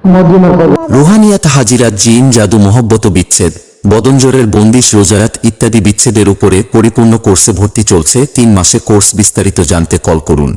রুহানিয়াত, হাজিরাত, জিন, জাদু, মোহব্বত, বিচ্ছেদ, বদনজরের বন্দিশ, রোজারাত ইত্যাদি বিচ্ছেদের উপরে পরিপূর্ণ কোর্সে ভর্তি চলছে। 3 মাসে কোর্স। বিস্তারিত জানতে কল করুন।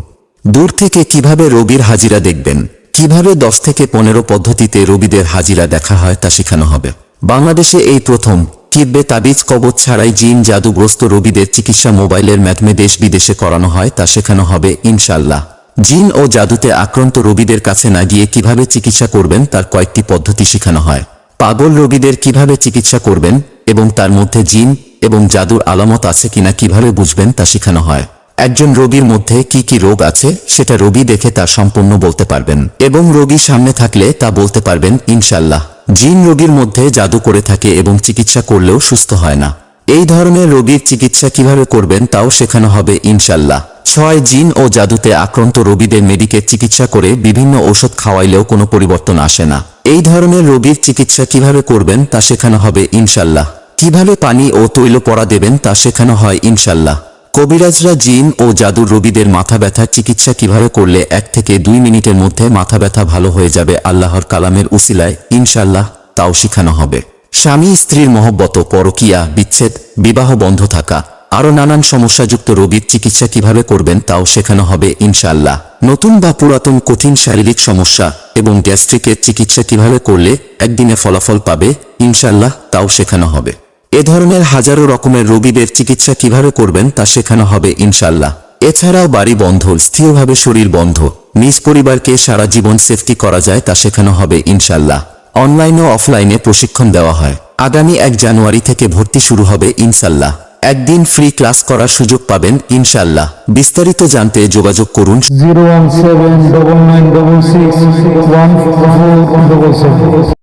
দূর থেকে কিভাবে রোগীর হাজিরা দেখবেন, কিভাবে 10 থেকে 15 পদ্ধতিতে রোগীদের হাজিরা দেখা হয় তা শেখানো হবে। বাংলাদেশে এই প্রথম কিডবে তাবিজ কবচ ছাড়াই জিন জাদুগ্রস্ত রোগীদের চিকিৎসা মোবাইলের মাধ্যমে দেশ বিদেশে করানো হয় তা শেখানো হবে ইনশাআল্লাহ। জিন ও জাদুতে আক্রান্ত রোগীদের কাছে না গিয়ে কিভাবে চিকিৎসা করবেন তার কয়েকটি পদ্ধতি শেখানো হয়। পাগল রোগীদের কিভাবে চিকিৎসা করবেন এবং তার মধ্যে জিন এবং জাদুর আলামত আছে কিনা কিভাবে বুঝবেন তা শেখানো হয়। একজন রোগীর মধ্যে কি কি রোগ আছে সেটা রোগী দেখে তা সম্পূর্ণ বলতে পারবেন এবং রোগী সামনে থাকলে তা বলতে পারবেন ইনশাআল্লাহ। জিন রোগীর মধ্যে জাদু করে থাকে এবং চিকিৎসা করলেও সুস্থ হয় না। এই ধরনের রোগীর চিকিৎসা কিভাবে করবেন তাও শেখানো হবে ইনশাআল্লাহ। 6 জিন ও জাদুতে আক্রান্ত রোগীদের মেডিকেল চিকিৎসা করে বিভিন্ন ঔষধ খাওয়াইলেও কোনো পরিবর্তন আসে না। এই ধরনের রোগীর চিকিৎসা কিভাবে করবেন তা শেখানো হবে ইনশাআল্লাহ। কিভাবে পানি ও তৈল পড়া দেবেন তা শেখানো হয় ইনশাআল্লাহ। কবিরাজরা জিন ও জাদুর রোগীদের মাথা ব্যথার চিকিৎসা কিভাবে করলে 1 থেকে 2 মিনিটের মধ্যে মাথা ব্যথা ভালো হয়ে যাবে আল্লাহর কালামের উসিলায় ইনশাআল্লাহ তাও শেখানো হবে। স্বামী স্ত্রীর মহব্বত, পরকীয়া, বিচ্ছেদ, বিবাহ বন্ধ থাকা আরও নানান সমস্যাযুক্ত রোগীর চিকিৎসা কিভাবে করবেন তাও শেখানো হবে ইনশাআল্লাহ। নতুন বা পুরাতন কঠিন শারীরিক সমস্যা এবং গ্যাস্ট্রিকের চিকিৎসা কিভাবে করলে একদিনে ফলাফল পাবে ইনশাআল্লাহ তাও শেখানো হবে। এ ধরনের হাজারো রকমের রোগীদের চিকিৎসা কিভাবে করবেন তা শেখানো হবে ইনশাআল্লাহ। এছাড়াও বাড়ি বন্ধ, স্থিরভাবে শরীর বন্ধ, নিজ পরিবারকে সারা জীবন সেফটি করা যায় তা শেখানো হবে ইনশাআল্লাহ। অনলাইন ও অফলাইনে প্রশিক্ষণ দেওয়া হয়। আগামী 1 জানুয়ারি থেকে ভর্তি শুরু হবে ইনশাআল্লাহ। একদিন ফ্রি ক্লাস করার সুযোগ পাবেন ইনশাআল্লাহ। বিস্তারিত জানতে যোগাযোগ করুন 01799661447।